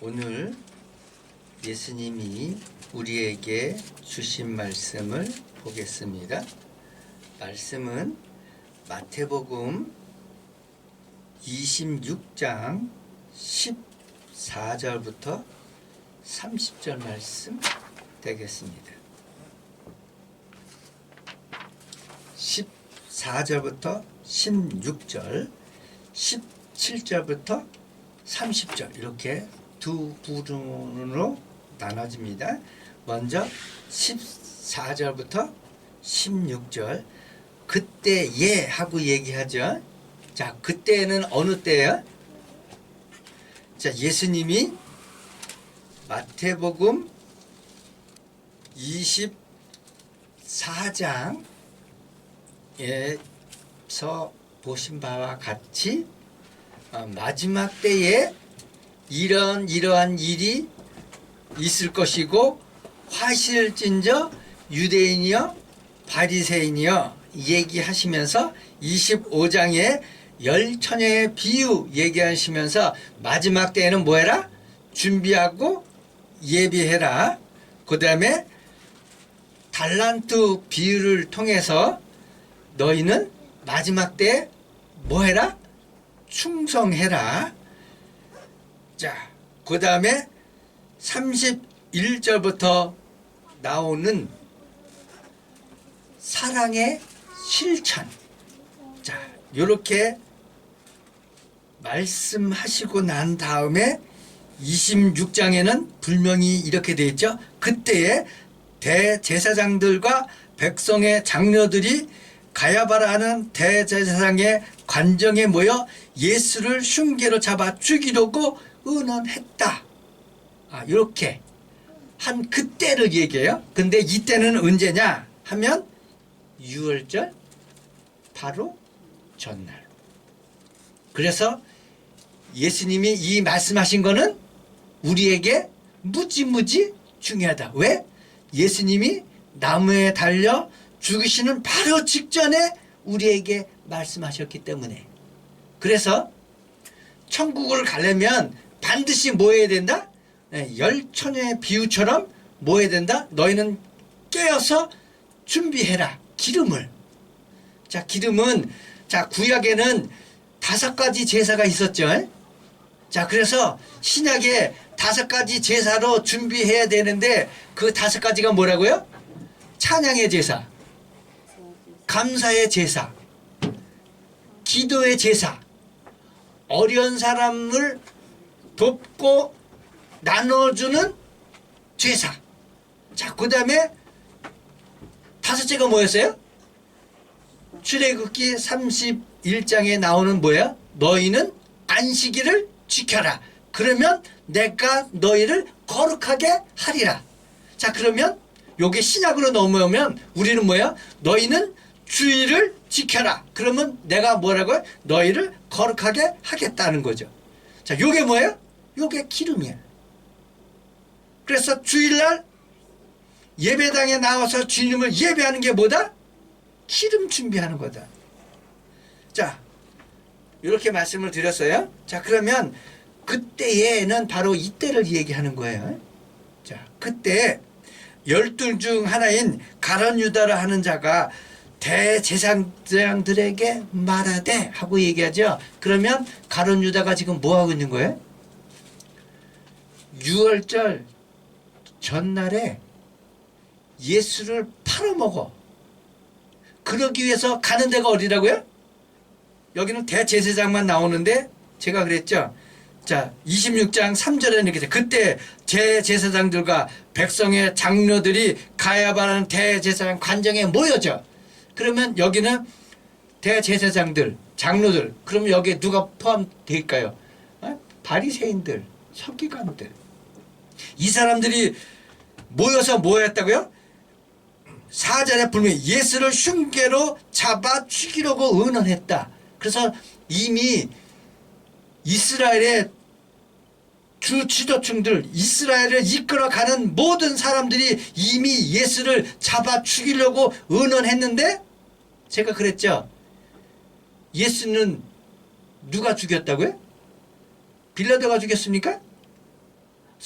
오늘 예수님이 우리에게 주신 말씀을 보겠습니다. 말씀은 마태복음 26장 14절부터 30절 말씀 되겠습니다. 14절부터 16절, 17절부터 30절 이렇게 두 부분으로 나눠집니다. 먼저 14절부터 16절 그때 예 하고 얘기하죠. 자, 그때는 어느 때예요? 자, 예수님이 마태복음 24장에서 보신 바와 같이 마지막 때에 이러한 일이 있을 것이고 화실진저 유대인이여 바리새인이여 얘기하시면서 25장에 열처녀의 비유 얘기하시면서 마지막 때에는 뭐해라? 준비하고 예비해라. 그 다음에 달란트 비유를 통해서 너희는 마지막 때에 뭐해라? 충성해라. 자, 그 다음에 31절부터 나오는 사랑의 실천. 자, 요렇게 말씀하시고 난 다음에 26장에는 분명히 이렇게 되어 있죠. 그때에 대제사장들과 백성의 장로들이 가야바라는 대제사장의 관정에 모여 예수를 흉계로 잡아 죽이려고 의논했다. 이렇게 한 그때를 얘기해요. 근데 이때는 언제냐 하면 6월절 바로 전날. 그래서 예수님이 이 말씀하신 거는 우리에게 무지무지 중요하다. 왜? 예수님이 나무에 달려 죽으시는 바로 직전에 우리에게 말씀하셨기 때문에. 그래서 천국을 가려면 반드시 뭐 해야 된다? 열처녀의 비유처럼 뭐 해야 된다? 너희는 깨어서 준비해라. 기름을. 자, 기름은 자, 구약에는 5가지 제사가 있었죠. 자, 그래서 신약에 5가지 제사로 준비해야 되는데 그 5가지가 뭐라고요? 찬양의 제사, 감사의 제사, 기도의 제사, 어려운 사람을 돕고 나눠주는 제사. 자, 그 다음에 5째가 뭐였어요? 출애굽기 31장에 나오는 뭐야? 너희는 안식일을 지켜라. 그러면 내가 너희를 거룩하게 하리라. 자, 그러면 요게 신약으로 넘어오면 우리는 뭐야? 너희는 주일을 지켜라. 그러면 내가 뭐라고요? 너희를 거룩하게 하겠다는 거죠. 자, 요게 뭐예요? 요게 기름이야. 그래서 주일날 예배당에 나와서 주님을 예배하는 게 뭐다? 기름 준비하는 거다. 자, 이렇게 말씀을 드렸어요. 자, 그러면 그때에는 바로 이때를 얘기하는 거예요. 자, 그때 12 중 하나인 가룟 유다라 하는 자가 대제사장들에게 말하되 하고 얘기하죠. 그러면 가룟 유다가 지금 뭐 하고 있는 거예요? 6월절 전날에 예수를 팔아먹어. 그러기 위해서 가는 데가 어디라고요? 여기는 대제사장만 나오는데 제가 그랬죠. 자, 26장 3절에 이렇게 돼. 그때 제사장들과 백성의 장로들이 가야바라는 대제사장 관정에 모여져. 그러면 여기는 대제사장들, 장로들. 그러면 여기에 누가 포함될까요? 바리새인들, 서기관들. 이 사람들이 모여서 뭐 했다고요? 4절에 분명히 예수를 흉계로 잡아 죽이려고 의논했다. 그래서 이미 이스라엘의 주 지도층들, 이스라엘을 이끌어가는 모든 사람들이 이미 예수를 잡아 죽이려고 의논했는데 제가 그랬죠. 예수는 누가 죽였다고요? 빌라도가 죽였습니까?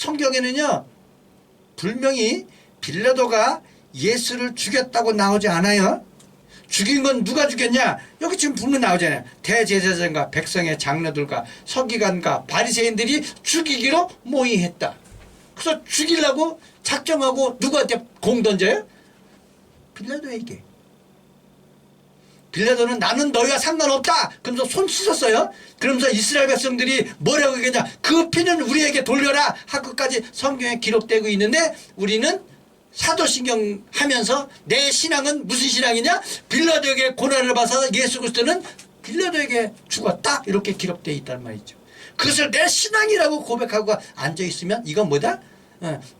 성경에는요 분명히 빌라도가 예수를 죽였다고 나오지 않아요. 죽인 건 누가 죽였냐? 여기 지금 분명 나오잖아요. 대제사장과 백성의 장로들과 서기관과 바리새인들이 죽이기로 모의했다. 그래서 죽이려고 작정하고 누구한테 공 던져요? 빌라도에게. 빌라도는 나는 너희와 상관없다. 그러면서 손 씻었어요. 그러면서 이스라엘 백성들이 뭐라고 얘기했냐? 그 피는 우리에게 돌려라 하고까지 성경에 기록되고 있는데 우리는 사도신경 하면서 내 신앙은 무슨 신앙이냐? 빌라도에게 고난을 받아서 예수 그리스도는 빌라도에게 죽었다 이렇게 기록되어 있단 말이죠. 그것을 내 신앙이라고 고백하고 앉아있으면 이건 뭐다?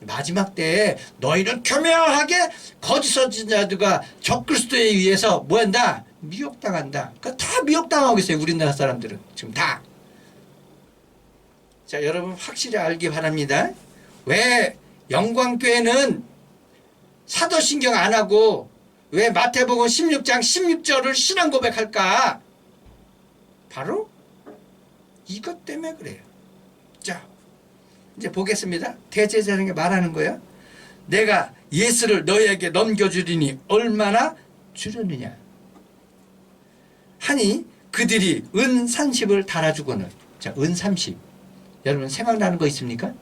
마지막 때에 너희는 교묘하게 거짓 선지자들과 적그리스도에 의해서 뭐한다? 미혹당한다. 그러니까 다 미혹당하고 있어요. 우리나라 사람들은 지금 다. 자, 여러분 확실히 알기 바랍니다. 왜 영광교회는 사도신경 안 하고 왜 마태복음 16장 16절을 신앙 고백할까? 바로 이것 때문에 그래요. 자, 이제 보겠습니다. 대제사장에게 말하는 거예요. 내가 예수를 너희에게 넘겨주리니 얼마나 주려느냐 하니 그들이 은 30을 달아주고는. 자, 은 30 여러분 생각나는 거 있습니까?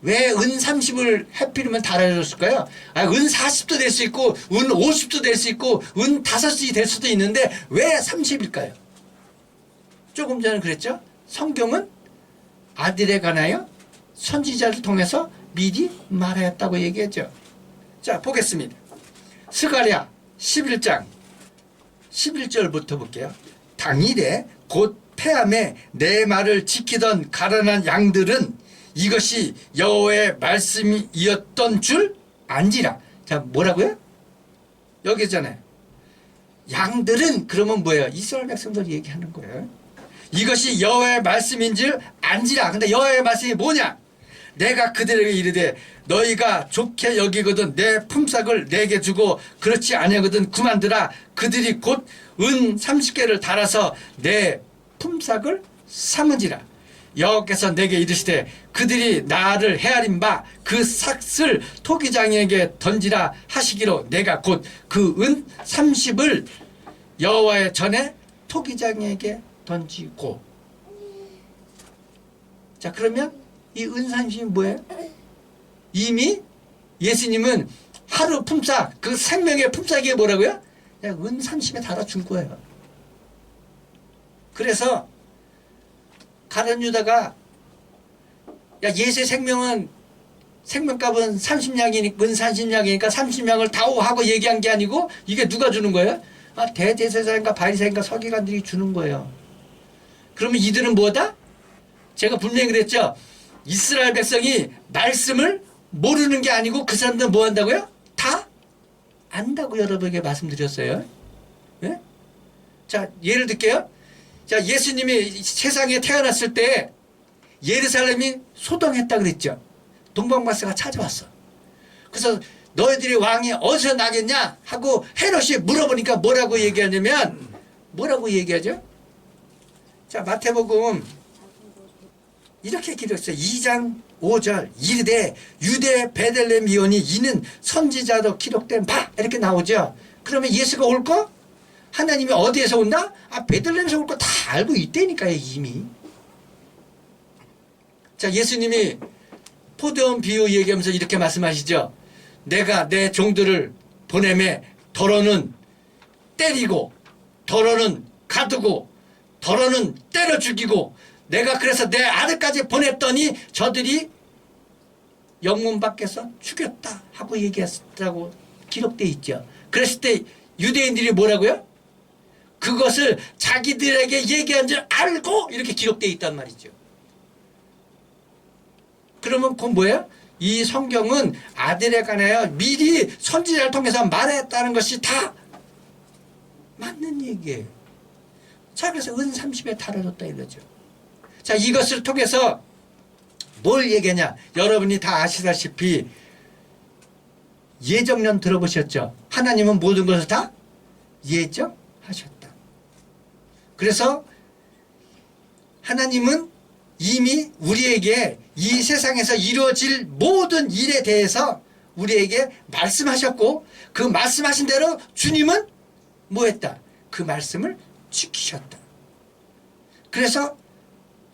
왜 은 30을 해필이면 달아줬을까요? 은 40도 될 수 있고 은 50도 될 수 있고 은 5이 될 수도 있는데 왜 30일까요? 조금 전에 그랬죠? 성경은 아들에 관하여 선지자를 통해서 미리 말하였다고 얘기했죠. 자, 보겠습니다. 스가랴 11장 11절부터 볼게요. 당일에 곧 폐암에 내 말을 지키던 가련한 양들은 이것이 여호와의 말씀이었던 줄 안지라. 자, 뭐라고요? 여기잖아요. 양들은 그러면 뭐예요? 이스라엘 백성들 얘기하는 거예요. 이것이 여호와의 말씀인 줄 안지라. 근데 여호와의 말씀이 뭐냐? 내가 그들에게 이르되 너희가 좋게 여기거든 내 품삯을 내게 주고 그렇지 아니하거든 그만두라. 그들이 곧 은 30개를 달아서 내 품삯을 삼은지라. 여호와께서 내게 이르시되 그들이 나를 헤아린 바 그 삭을 토기장에게 던지라 하시기로 내가 곧 그 은 30을 여호와의 전에 토기장에게 던지고. 자, 그러면 이 은 30이 뭐예요? 이미 예수님은 하루 품삯, 그 생명의 품삯이 뭐라고요? 은 30에 달아준 거예요. 그래서 가룟 유다가 야, 예수의 생명은 생명값은 30냥이니까 은 30냥이니까 30냥을 다오 하고 얘기한 게 아니고 이게 누가 주는 거예요? 대제사장과 바리새인과 서기관들이 주는 거예요. 그러면 이들은 뭐다? 제가 분명히 그랬죠. 이스라엘 백성이 말씀을 모르는 게 아니고 그 사람들은 뭐 한다고요? 다 안다고 여러분에게 말씀드렸어요. 네? 자, 예를 들게요. 자, 예수님이 세상에 태어났을 때 예루살렘이 소동했다 그랬죠. 동방박사가 찾아왔어. 그래서 너희들이 왕이 어디서 나겠냐 하고 헤롯이 물어보니까 뭐라고 얘기하냐면 뭐라고 얘기하죠? 자, 마태복음 이렇게 기록했어요. 2장 5절 이르되 유대 베들레헴 이오니 이는 선지자로 기록된 바 이렇게 나오죠. 그러면 예수가 올 거? 하나님이 어디에서 온다? 베들레헴에서 올 거 다 알고 있다니까요, 이미. 자, 예수님이 포도원 비유 얘기하면서 이렇게 말씀하시죠. 내가 내 종들을 보내매 더러는 때리고 더러는 가두고 더러는 때려 죽이고 내가 그래서 내 아들까지 보냈더니 저들이 영문 밖에서 죽였다 하고 얘기했다고 기록되어 있죠. 그랬을 때 유대인들이 뭐라고요? 그것을 자기들에게 얘기한 줄 알고 이렇게 기록되어 있단 말이죠. 그러면 그건 뭐예요? 이 성경은 아들에 관하여 미리 선지자를 통해서 말했다는 것이 다 맞는 얘기예요. 자, 그래서 은 30에 달아줬다 이러죠. 자, 이것을 통해서 뭘 얘기하냐? 여러분이 다 아시다시피 예정론 들어보셨죠? 하나님은 모든 것을 다 예정하셨다. 그래서 하나님은 이미 우리에게 이 세상에서 이루어질 모든 일에 대해서 우리에게 말씀하셨고 그 말씀하신 대로 주님은 뭐 했다? 그 말씀을 지키셨다. 그래서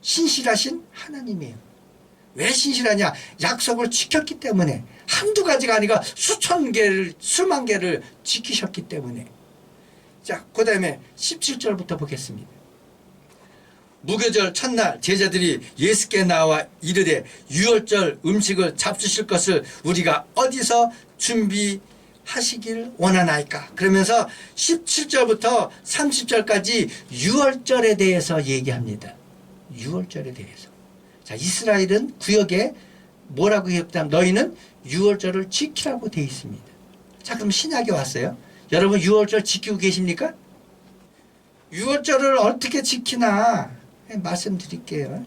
신실하신 하나님이에요. 왜 신실하냐? 약속을 지켰기 때문에. 한두 가지가 아니라 수천 개를, 수만 개를 지키셨기 때문에. 자, 그 다음에 17절부터 보겠습니다. 무교절 첫날 제자들이 예수께 나와 이르되 유월절 음식을 잡수실 것을 우리가 어디서 준비하시길 원하나이까. 그러면서 17절부터 30절까지 유월절에 대해서 얘기합니다. 유월절에 대해서. 자, 이스라엘은 구역에 뭐라고 기록하면 너희는 유월절을 지키라고 되어 있습니다. 자, 그럼 신약에 왔어요. 여러분 유월절 지키고 계십니까? 유월절을 어떻게 지키나 말씀드릴게요.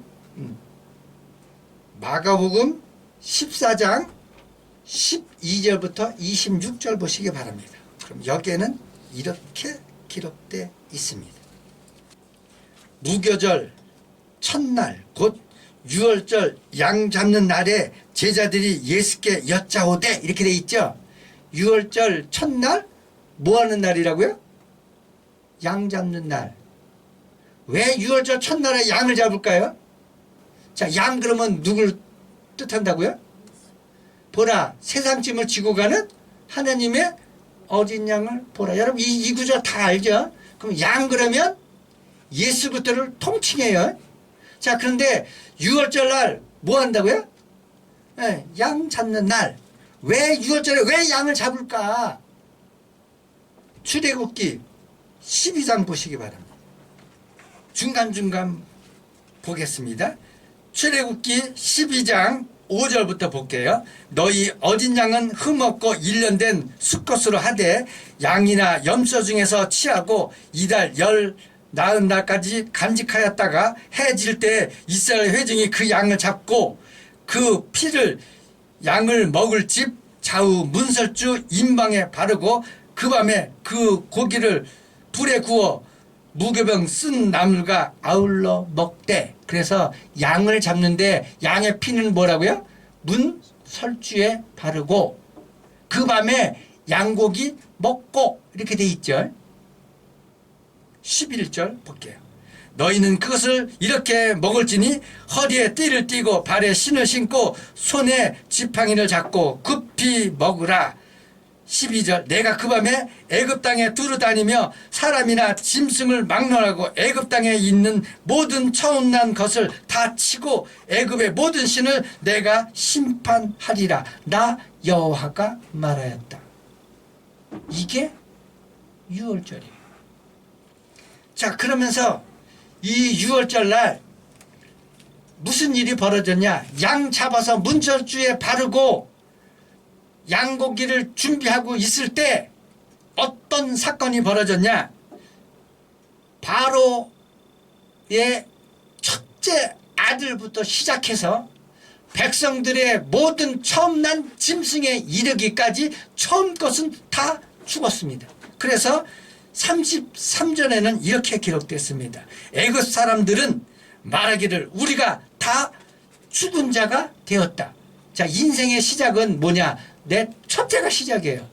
마가복음 14장 12절부터 26절 보시기 바랍니다. 그럼 여기에는 이렇게 기록되어 있습니다. 무교절 첫날 곧 유월절 양 잡는 날에 제자들이 예수께 여짜오되 이렇게 돼 있죠. 유월절 첫날 뭐 하는 날이라고요? 양 잡는 날. 왜 유월절 첫날에 양을 잡을까요? 자, 양 그러면 누굴 뜻한다고요? 보라, 세상짐을 지고 가는 하나님의 어린 양을 보라. 여러분 이 구절 다 알죠? 그럼 양 그러면 예수 그리스도를 통칭해요. 자, 그런데 유월절 날 뭐 한다고요? 네, 양 잡는 날. 왜 유월절에 왜 양을 잡을까? 출애굽기 12장 보시기 바랍니다. 중간중간 보겠습니다. 출애굽기 12장 5절부터 볼게요. 너희 어린 양은 흠없고 1년 된 수컷으로 하되 양이나 염소 중에서 취하고 이달 열 나은 날까지 간직하였다가 해질 때 이스라엘 회중이 그 양을 잡고 그 피를 양을 먹을 집 좌우 문설주 임방에 바르고 그 밤에 그 고기를 불에 구워 무교병 쓴 나물과 아울러 먹되. 그래서 양을 잡는데 양의 피는 뭐라고요? 문설주에 바르고 그 밤에 양고기 먹고 이렇게 돼 있죠. 11절 볼게요. 너희는 그것을 이렇게 먹을지니 허리에 띠를 띠고 발에 신을 신고 손에 지팡이를 잡고 급히 먹으라. 12절 내가 그 밤에 애굽 땅에 두루 다니며 사람이나 짐승을 막론하고 애굽 땅에 있는 모든 처음난 것을 다 치고 애굽의 모든 신을 내가 심판하리라. 나 여호와가 말하였다. 이게 유월절이에요. 자, 그러면서 이 유월절 날 무슨 일이 벌어졌냐? 양 잡아서 문설주에 바르고 양고기를 준비하고 있을 때 어떤 사건이 벌어졌냐? 바로의 첫째 아들부터 시작해서 백성들의 모든 처음 난 짐승에 이르기까지 처음 것은 다 죽었습니다. 그래서 33절에는 이렇게 기록됐습니다. 애굽 사람들은 말하기를 우리가 다 죽은 자가 되었다. 자, 인생의 시작은 뭐냐? 내 첫째가 시작이에요.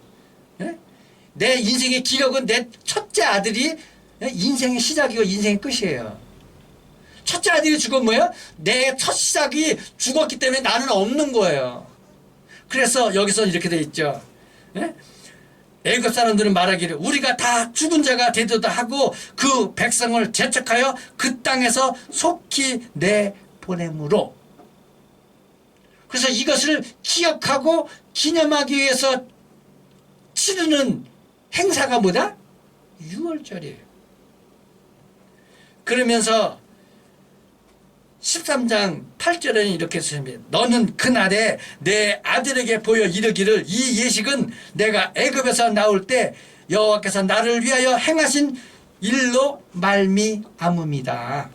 내 인생의 기록은 내 첫째 아들이 인생의 시작이고 인생의 끝이에요. 첫째 아들이 죽은 뭐예요? 내 첫 시작이 죽었기 때문에 나는 없는 거예요. 그래서 여기서 이렇게 돼 있죠. 애굽 사람들은 말하기를 우리가 다 죽은 자가 되도다 하고 그 백성을 제척하여 그 땅에서 속히 내보내므로. 그래서 이것을 기억하고 기념하기 위해서 치르는 행사가 뭐다? 유월절이에요. 그러면서 13장 8절에는 이렇게 쓰십니다. 너는 그날에 내 아들에게 보여 이르기를 이 예식은 내가 애굽에서 나올 때 여호와께서 나를 위하여 행하신 일로 말미암음이다.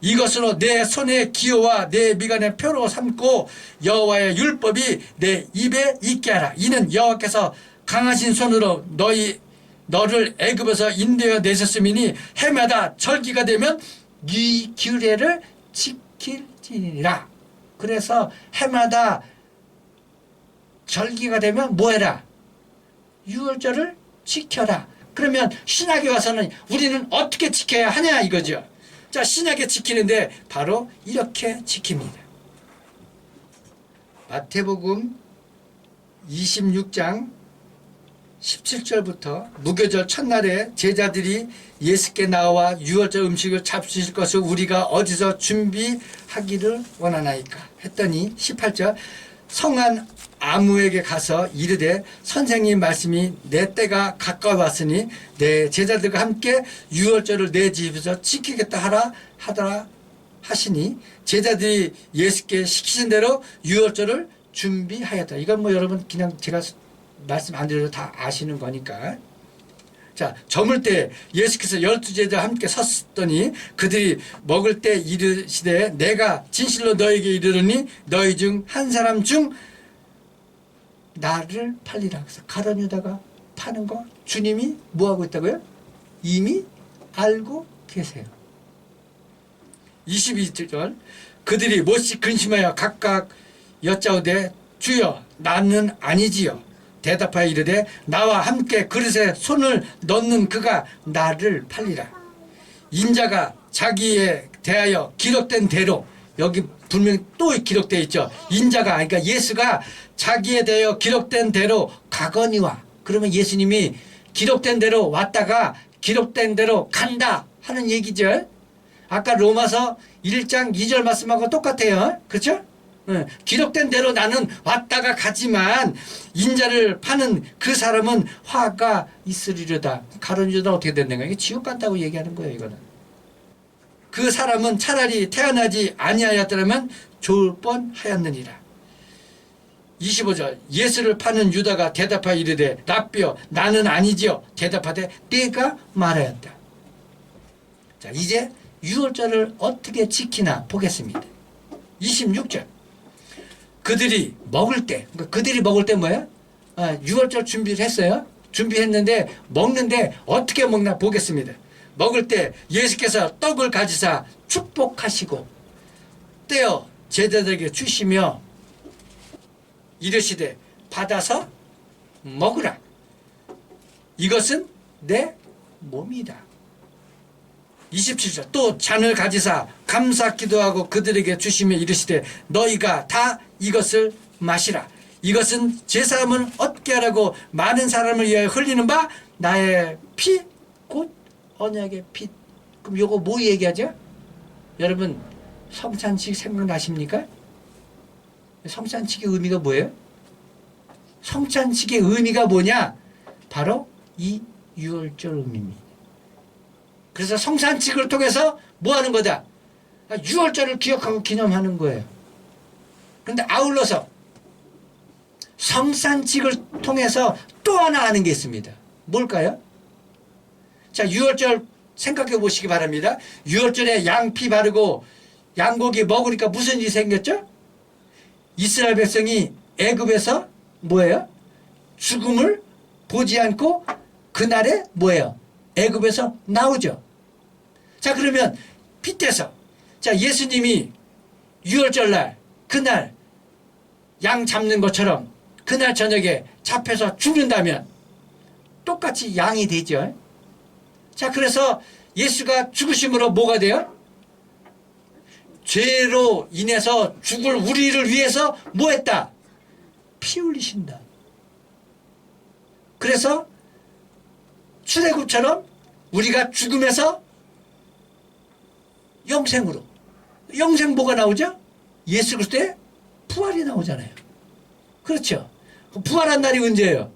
이것으로 내 손의 기호와 내 미간의 표로 삼고 여호와의 율법이 내 입에 있게 하라. 이는 여호와께서 강하신 손으로 너를 애굽에서 인도하여 내셨음이니 해마다 절기가 되면 이 규례를 지킬지니라. 그래서 해마다 절기가 되면 뭐 해라? 유월절을 지켜라. 그러면 신약에 와서는 우리는 어떻게 지켜야 하냐 이거죠. 자, 신약에 지키는데 바로 이렇게 지킵니다. 마태복음 26장 17절부터 무교절 첫날에 제자들이 예수께 나와 유월절 음식을 잡수실 것을 우리가 어디서 준비하기를 원하나이까 했더니 18절 성한 아무에게 가서 이르되 선생님 말씀이 내 때가 가까웠으니 내 제자들과 함께 유월절을 내 집에서 지키겠다 하더라 하시니 제자들이 예수께 시키신 대로 유월절을 준비하였다. 이건 뭐 여러분 그냥 제가 말씀 안 드려도 다 아시는 거니까. 자, 저물 때 예수께서 12제자와 함께 섰더니 그들이 먹을 때 이르시되 내가 진실로 너에게 이르노니 너희 중 한 사람 중 나를 팔리라. 그래서 가룟 유다가 파는 거 주님이 뭐하고 있다고요? 이미 알고 계세요. 22절 그들이 몹시 근심하여 각각 여짜오되 주여 나는 아니지요. 대답하여 이르되 나와 함께 그릇에 손을 넣는 그가 나를 팔리라. 인자가 자기에 대하여 기록된 대로 여기 분명히 또 기록되어 있죠. 인자가 그러니까 예수가 자기에 대하여 기록된 대로 가거니와 그러면 예수님이 기록된 대로 왔다가 기록된 대로 간다 하는 얘기죠. 아까 로마서 1장 2절 말씀하고 똑같아요. 그렇죠? 기록된 대로 나는 왔다가 가지만 인자를 파는 그 사람은 화가 있으리로다. 가룟 유다는 어떻게 된다는 거예요? 지옥 간다고 얘기하는 거예요. 이거는 그 사람은 차라리 태어나지 아니하였더라면 좋을 뻔하였느니라. 25절 예수를 파는 유다가 대답하여 이르되 라삐여 나는 아니지요. 대답하되 내가 말하였다. 자, 이제 유월절을 어떻게 지키나 보겠습니다. 26절 그들이 먹을 때, 그러니까 그들이 먹을 때 뭐예요? 유월절 준비를 했어요. 준비했는데 먹는데 어떻게 먹나 보겠습니다. 먹을 때 예수께서 떡을 가지사 축복하시고 떼어 제자들에게 주시며 이르시되 받아서 먹으라. 이것은 내 몸이다. 27절 또 잔을 가지사 감사 기도하고 그들에게 주시며 이르시되 너희가 다 이것을 마시라. 이것은 제사함을 얻게 하라고 많은 사람을 위하여 흘리는 바 나의 피 곧 언약의 피. 그럼 요거 뭐 얘기하죠? 여러분 성찬식 생각나십니까? 성찬식의 의미가 뭐예요? 성찬식의 의미가 뭐냐? 바로 이 유월절 의미입니다. 그래서 성찬식을 통해서 뭐 하는 거다? 유월절을 기억하고 기념하는 거예요. 그런데 아울러서 성찬식을 통해서 또 하나 하는 게 있습니다. 뭘까요? 자, 유월절 생각해 보시기 바랍니다. 유월절에 양피 바르고 양고기 먹으니까 무슨 일이 생겼죠? 이스라엘 백성이 애굽에서 뭐예요? 죽음을 보지 않고 그날에 뭐예요? 애굽에서 나오죠. 자, 그러면 빗대서 자, 예수님이 유월절날 그날 양 잡는 것처럼 그날 저녁에 잡혀서 죽는다면 똑같이 양이 되죠. 자, 그래서 예수가 죽으심으로 뭐가 돼요? 죄로 인해서 죽을 우리를 위해서 뭐 했다? 피 흘리신다. 그래서 출애굽처럼 우리가 죽음에서 영생으로 영생 뭐가 나오죠? 예수 그리스도의 부활이 나오잖아요. 그렇죠. 부활한 날이 언제예요?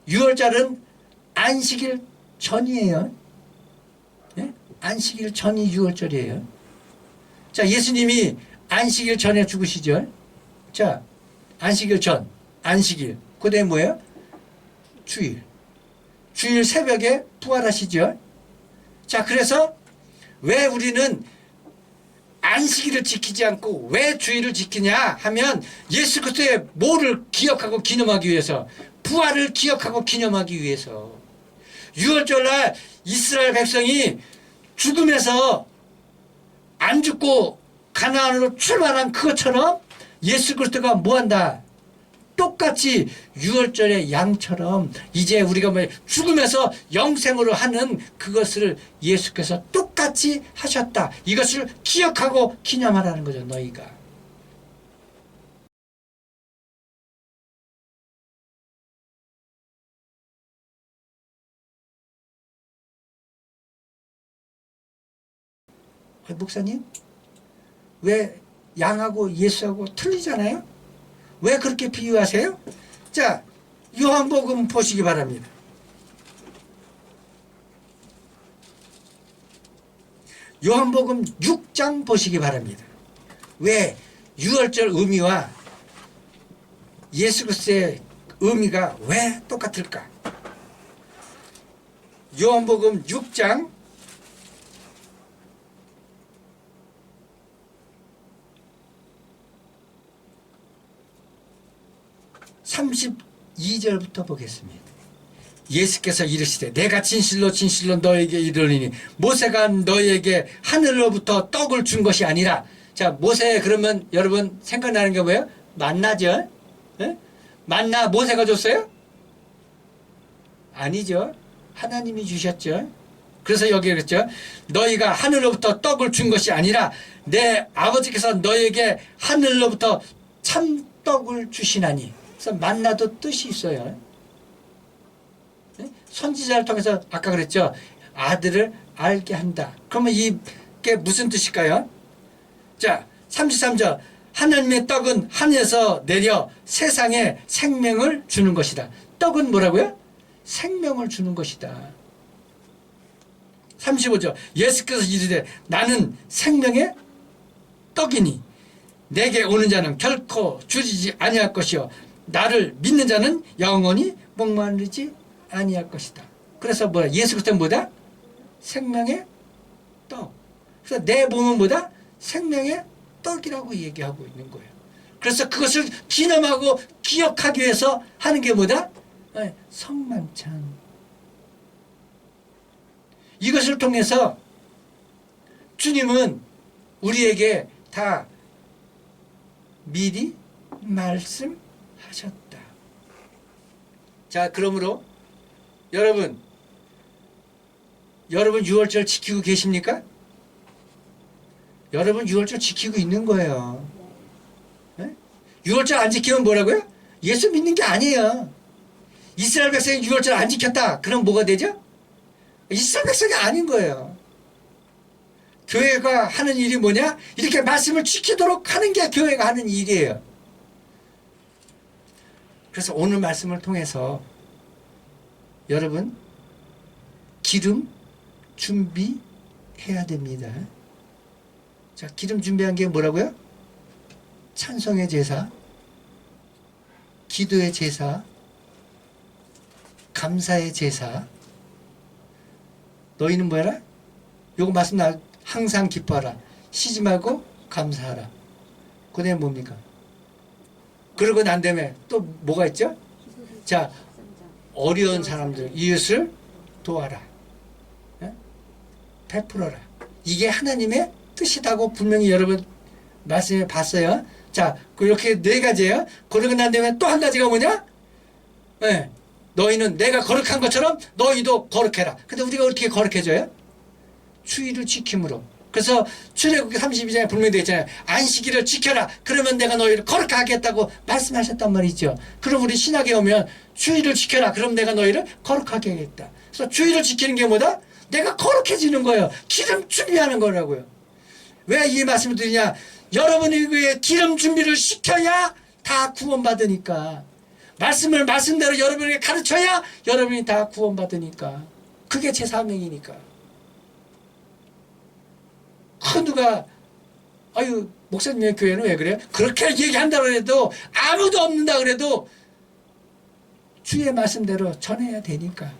6월절은 안식일 전이에요. 예? 안식일 전이 6월절이에요. 자, 예수님이 안식일 전에 죽으시죠. 자, 안식일 전, 안식일. 그 다음에 뭐예요? 주일. 주일 새벽에 부활하시죠. 자, 그래서 왜 우리는 안식일을 지키지 않고 왜 주일을 지키냐 하면 예수 그리스도의 뭐를 기억하고 기념하기 위해서, 부활을 기억하고 기념하기 위해서. 6월절날 이스라엘 백성이 죽음에서 안 죽고 가나안으로 출발한 그것처럼 예수 그리스도가 뭐한다? 똑같이 유월절의 양처럼 이제 우리가 뭐 죽으면서 영생으로 하는 그것을 예수께서 똑같이 하셨다. 이것을 기억하고 기념하라는 거죠. 너희가. 목사님, 왜 양하고 예수하고 틀리잖아요? 왜 그렇게 비유하세요? 자, 요한복음 보시기 바랍니다. 요한복음 6장 보시기 바랍니다. 왜 유월절 의미와 예수 그리스도의 의미가 왜 똑같을까? 요한복음 6장 32절부터 보겠습니다. 예수께서 이르시되 내가 진실로 진실로 너에게 이르노니 모세가 너에게 하늘로부터 떡을 준 것이 아니라. 자, 모세 그러면 여러분 생각나는 게 뭐예요? 만나죠? 에? 만나 모세가 줬어요? 아니죠. 하나님이 주셨죠. 그래서 여기 그랬죠. 너희가 하늘로부터 떡을 준 것이 아니라 내 아버지께서 너에게 하늘로부터 참떡을 주시나니. 그래서 만나도 뜻이 있어요. 선지자를 통해서 아까 그랬죠. 아들을 알게 한다. 그러면 이게 무슨 뜻일까요? 자, 33절. 하나님의 떡은 하늘에서 내려 세상에 생명을 주는 것이다. 떡은 뭐라고요? 생명을 주는 것이다. 35절. 예수께서 이르되 나는 생명의 떡이니 내게 오는 자는 결코 줄이지 아니할 것이요 나를 믿는 자는 영원히 목마르지 아니할 것이다. 그래서 뭐야? 예수 그리스도는 뭐다? 생명의 떡. 그래서 내 몸은 뭐다? 생명의 떡이라고 얘기하고 있는 거예요. 그래서 그것을 기념하고 기억하기 위해서 하는 게 뭐다? 성만찬. 이것을 통해서 주님은 우리에게 다 미리 말씀하셨다. 자, 그러므로 여러분 유월절 지키고 계십니까? 여러분 유월절 지키고 있는 거예요. 네? 유월절 안 지키면 뭐라고요? 예수 믿는 게 아니에요. 이스라엘 백성이 유월절 안 지켰다. 그럼 뭐가 되죠? 이스라엘 백성이 아닌 거예요. 교회가 하는 일이 뭐냐? 이렇게 말씀을 지키도록 하는 게 교회가 하는 일이에요. 그래서 오늘 말씀을 통해서 여러분 기름 준비해야 됩니다. 자, 기름 준비한 게 뭐라고요? 찬송의 제사, 기도의 제사, 감사의 제사. 너희는 뭐라? 요거 말씀 나 항상 기뻐하라. 쉬지 말고 감사하라. 그 다음에 뭡니까? 그러고 난 다음에 또 뭐가 있죠? 자, 어려운 사람들 이웃을 도와라. 베풀어라. 이게 하나님의 뜻이라고 분명히 여러분 말씀해 봤어요. 자, 그렇게 네 가지예요. 그러고 난 다음에 또 한 가지가 뭐냐? 네. 너희는 내가 거룩한 것처럼 너희도 거룩해라. 근데 우리가 어떻게 거룩해져요? 주의를 지킴으로. 그래서 출애굽기 32장에 분명히 되어 있잖아요. 안식일을 지켜라. 그러면 내가 너희를 거룩하게 하겠다고 말씀하셨단 말이죠. 그럼 우리 신학에 오면 주의를 지켜라. 그럼 내가 너희를 거룩하게 하겠다. 그래서 주의를 지키는 게 뭐다? 내가 거룩해지는 거예요. 기름 준비하는 거라고요. 왜 이 말씀을 드리냐? 여러분이 그 기름 준비를 시켜야 다 구원받으니까. 말씀을 말씀대로 여러분에게 가르쳐야 여러분이 다 구원받으니까. 그게 제 사명이니까. 누가 아유 목사님의 교회는 왜 그래요? 그렇게 얘기한다고 해도 아무도 없는다 그래도 주의 말씀대로 전해야 되니까.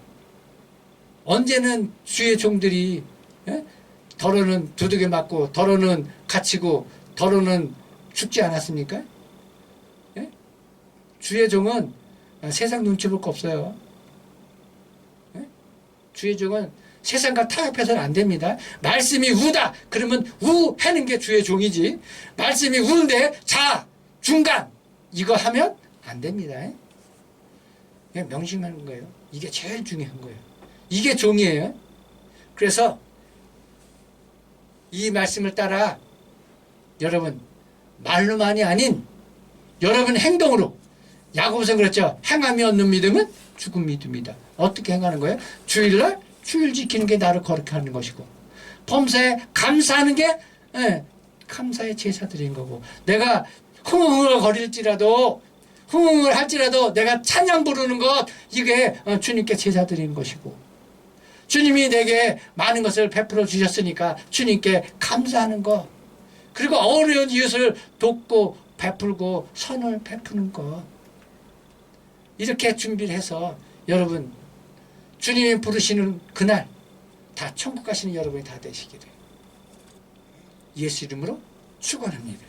언제는 주의 종들이 더러는 두들겨 맞고 더러는 갇히고 더러는 죽지 않았습니까? 예? 주의 종은 세상 눈치 볼 거 없어요. 예? 주의 종은 세상과 타협해서는 안 됩니다. 말씀이 우다 그러면 우 하는 게 주의 종이지. 말씀이 우인데 자 중간 이거 하면 안 됩니다. 그냥 명심하는 거예요. 이게 제일 중요한 거예요. 이게 종이에요. 그래서 이 말씀을 따라 여러분 말로만이 아닌 여러분 행동으로 야고보서 그랬죠. 행함이 없는 믿음은 죽은 믿음이다. 어떻게 행하는 거예요? 주일날 주일 지키는 게 나를 거룩하게 하는 것이고 범사에 감사하는 게 감사의 제사 드린 거고 내가 흥흥을 할지라도 내가 찬양 부르는 것 이게 주님께 제사 드리는 것이고 주님이 내게 많은 것을 베풀어 주셨으니까 주님께 감사하는 것 그리고 어려운 이웃을 돕고 베풀고 선을 베푸는 것 이렇게 준비를 해서 여러분 주님이 부르시는 그날 다 천국 가시는 여러분이 다 되시기를 예수 이름으로 축원합니다.